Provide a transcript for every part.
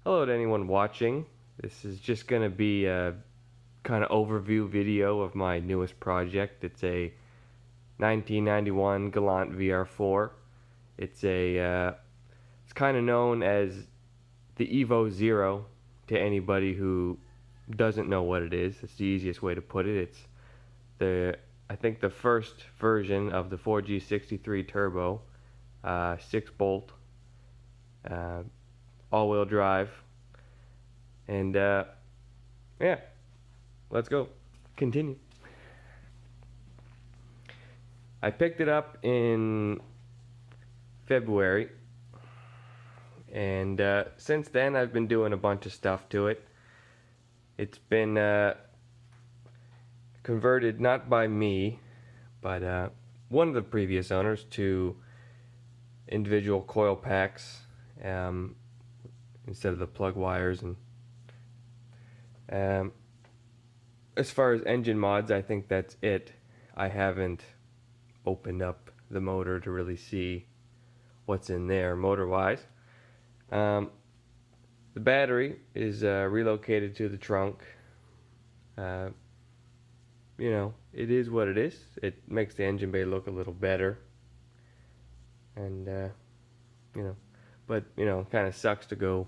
Hello to anyone watching. This is just going to be a kind of overview video of my newest project. It's a 1991 Galant VR4. It's kind of known as the Evo Zero to anybody who doesn't know what it is. It's the easiest way to put it. It's I think the first version of the 4G63 Turbo, 6 bolt, uh, all-wheel drive, and yeah, let's go. Continue. I picked it up in February, and since then I've been doing a bunch of stuff to it. It's been converted not by me, but one of the previous owners to individual coil packs instead of the plug wires. And as far as engine mods, I think that's it. I haven't opened up the motor to really see what's in there motor-wise. The battery is relocated to the trunk. It is what it is. It makes the engine bay look a little better. And, kind of sucks to go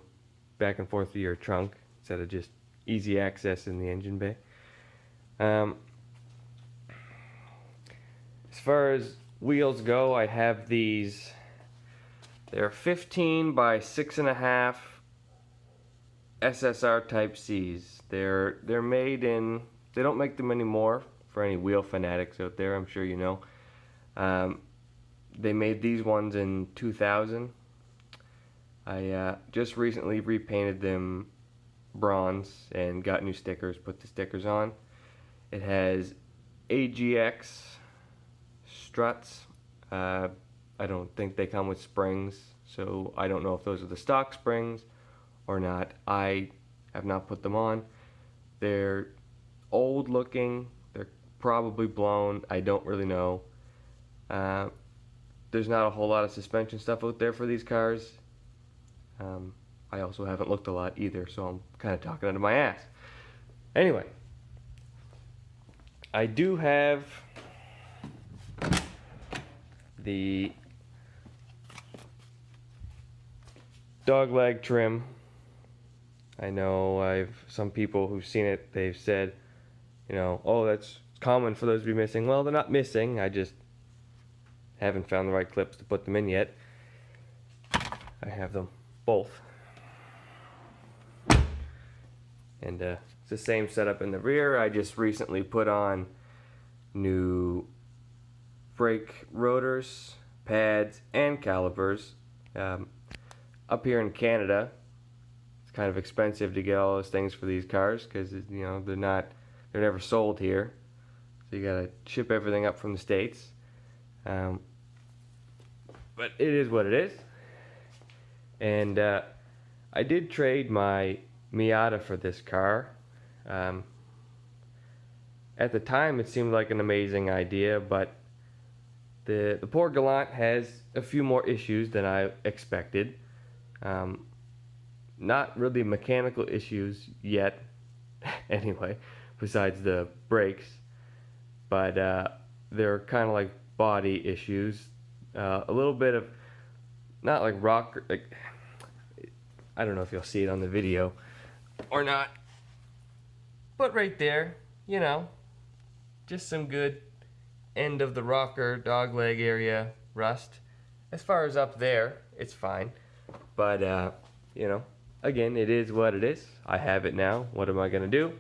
back and forth to your trunk instead of just easy access in the engine bay. As far as wheels go, I have these. They're 15 by 6.5 SSR Type C's. They're made in. They don't make them anymore for any wheel fanatics out there. I'm sure you know. They made these ones in 2000. I just recently repainted them bronze and got new stickers, put the stickers on. It has AGX struts. I don't think they come with springs, so I don't know if those are the stock springs or not. I have not put them on. They're old looking. They're probably blown. I don't really know. There's not a whole lot of suspension stuff out there for these cars. I also haven't looked a lot either, so I'm kind of talking out of my ass. Anyway, I do have the dogleg trim. I know some people who've seen it, they've said, oh, that's common for those to be missing. Well, they're not missing. I just haven't found the right clips to put them in yet. I have them both. And it's the same setup in the rear. I just recently put on new brake rotors, pads, and calipers. Up here in Canada, it's kind of expensive to get all those things for these cars because they're never sold here. So you gotta ship everything up from the States. But it is what it is. And I did trade my Miata for this car. At the time, it seemed like an amazing idea, but the poor Galant has a few more issues than I expected. Not really mechanical issues yet, anyway, besides the brakes, but they're kind of like body issues. A little bit of, not like rock, I don't know if you'll see it on the video or not, but right there, just some good end of the rocker dogleg area rust. As far as up there, it's fine, but again, it is what it is. I have it now. What am I gonna do?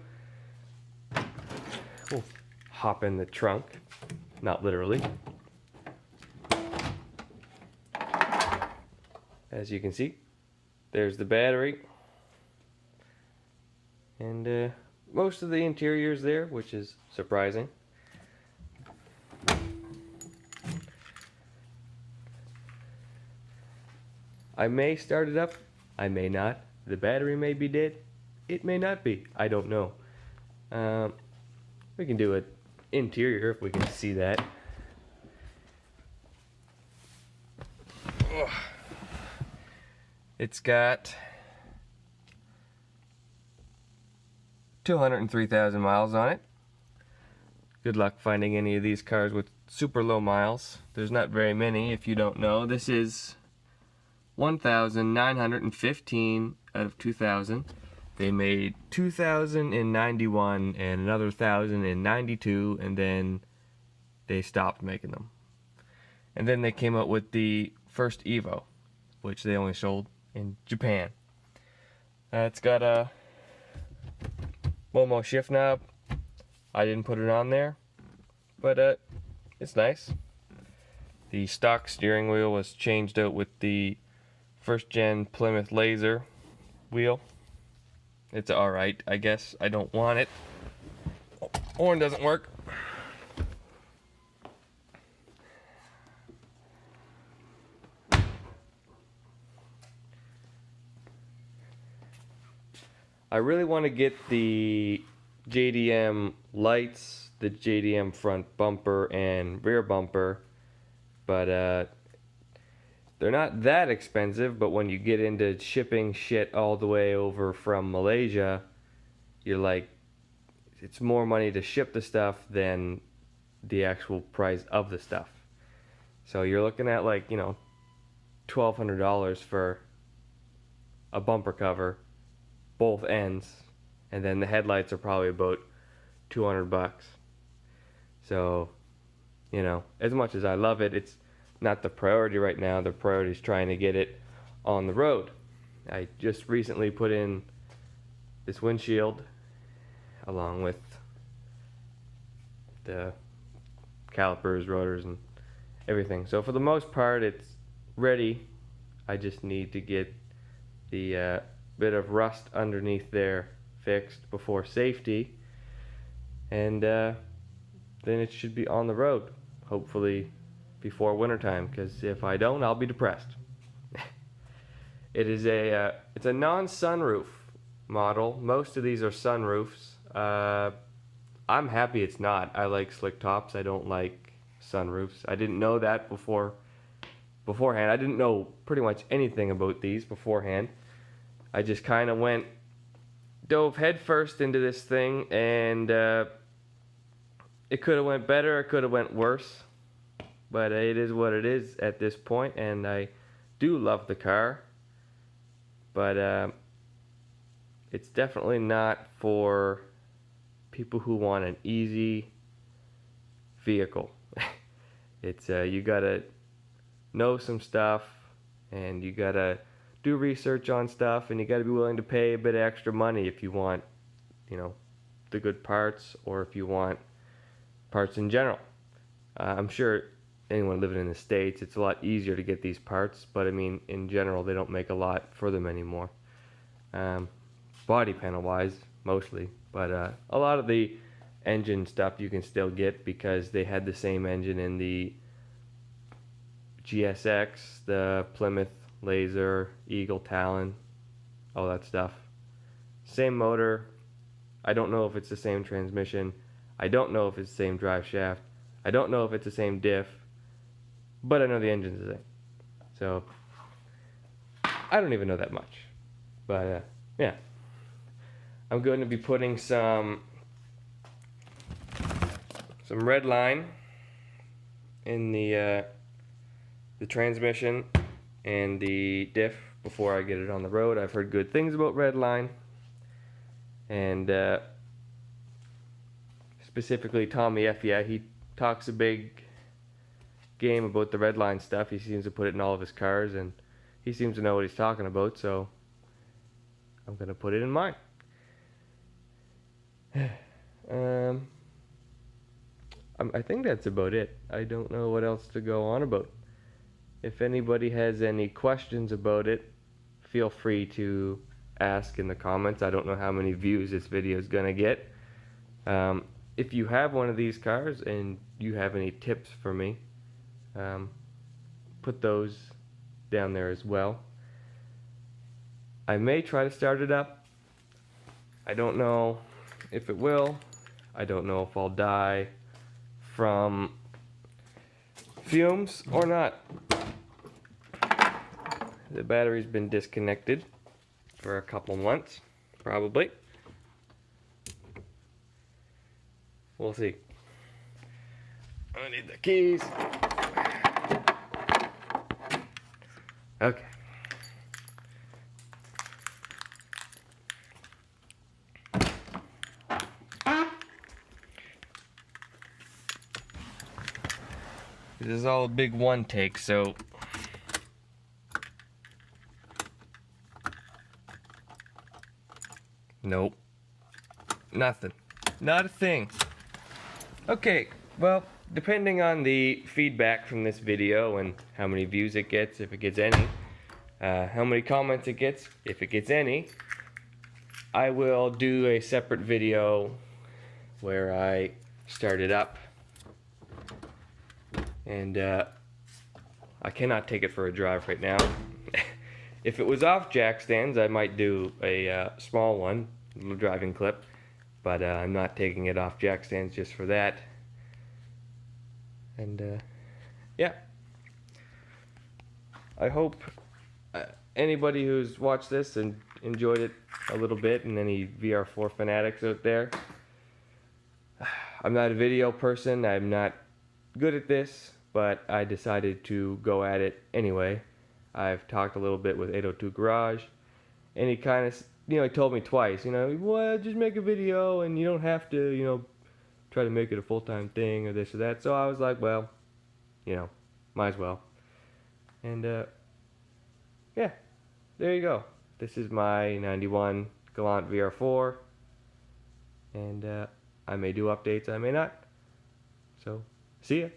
We'll hop in the trunk, not literally. As you can see, there's the battery, and most of the interior is there, which is surprising. I may start it up, I may not. The battery may be dead, it may not be. I don't know. We can do an interior if we can see that. It's got 203,000 miles on it. Good luck finding any of these cars with super low miles. There's not very many if you don't know. This is 1,915 out of 2,000. They made 2,000 in 91 and another 1,000 in 92, and then they stopped making them. And then they came out with the first Evo, which they only sold in Japan. It's got a Momo shift knob. I didn't put it on there, but it's nice. The stock steering wheel was changed out with the first gen Plymouth Laser wheel. It's alright, I guess. I don't want it. Horn doesn't work. I really want to get the JDM lights, the JDM front bumper and rear bumper, but they're not that expensive. But when you get into shipping shit all the way over from Malaysia, you're like, it's more money to ship the stuff than the actual price of the stuff. So you're looking at like, you know, $1,200 for a bumper cover, both ends, and then the headlights are probably about $200. So, you know, as much as I love it, it's not the priority right now. The priority is trying to get it on the road. I just recently put in this windshield along with the calipers, rotors, and everything. So for the most part, it's ready. I just need to get the bit of rust underneath there fixed before safety, and then it should be on the road, hopefully before wintertime, because if I don't, I'll be depressed. It is it's a non-sunroof model. Most of these are sunroofs. I'm happy it's not. I like slick tops. I don't like sunroofs. I didn't know that beforehand. I didn't know pretty much anything about these beforehand. I just kind of dove headfirst into this thing, and it could have went better, it could have went worse, but it is what it is at this point, and I do love the car, but it's definitely not for people who want an easy vehicle. It's you gotta know some stuff, and you gotta do research on stuff, and you got to be willing to pay a bit of extra money if you want, you know, the good parts, or if you want parts in general. I'm sure anyone living in the States, it's a lot easier to get these parts, but I mean, in general, they don't make a lot for them anymore. Body panel wise, mostly, but a lot of the engine stuff you can still get because they had the same engine in the GSX, the Plymouth Laser, Eagle, Talon, all that stuff. Same motor. I don't know if it's the same transmission. I don't know if it's the same drive shaft. I don't know if it's the same diff, but I know the engine's the same. So I don't even know that much. But yeah, I'm going to be putting some red line in the transmission and the diff before I get it on the road. I've heard good things about Redline, and specifically Tommy F. Yeah, he talks a big game about the Redline stuff. He seems to put it in all of his cars, and he seems to know what he's talking about, so I'm gonna put it in mine. I think that's about it. I don't know what else to go on about. If anybody has any questions about it, feel free to ask in the comments. I don't know how many views this video is going to get. If you have one of these cars and you have any tips for me, put those down there as well. I may try to start it up. I don't know if it will. I don't know if I'll die from fumes or not. The battery's been disconnected for a couple months, probably. We'll see. I need the keys. Okay. This is all a big one take, so nope. Nothing. Not a thing. Okay, well, depending on the feedback from this video and how many views it gets, if it gets any, how many comments it gets, if it gets any, I will do a separate video where I start it up. And I cannot take it for a drive right now. If it was off jack stands, I might do a small one, a little driving clip. But I'm not taking it off jack stands just for that. And yeah, I hope anybody who's watched this and enjoyed it a little bit, and any VR4 fanatics out there. I'm not a video person, I'm not good at this, but I decided to go at it anyway. I've talked a little bit with 802 Garage, and he kind of, he told me twice, well, just make a video and you don't have to, try to make it a full-time thing or this or that. So I was like, well, might as well. And yeah, there you go. This is my 91 Galant VR4, and I may do updates, I may not. So, see ya.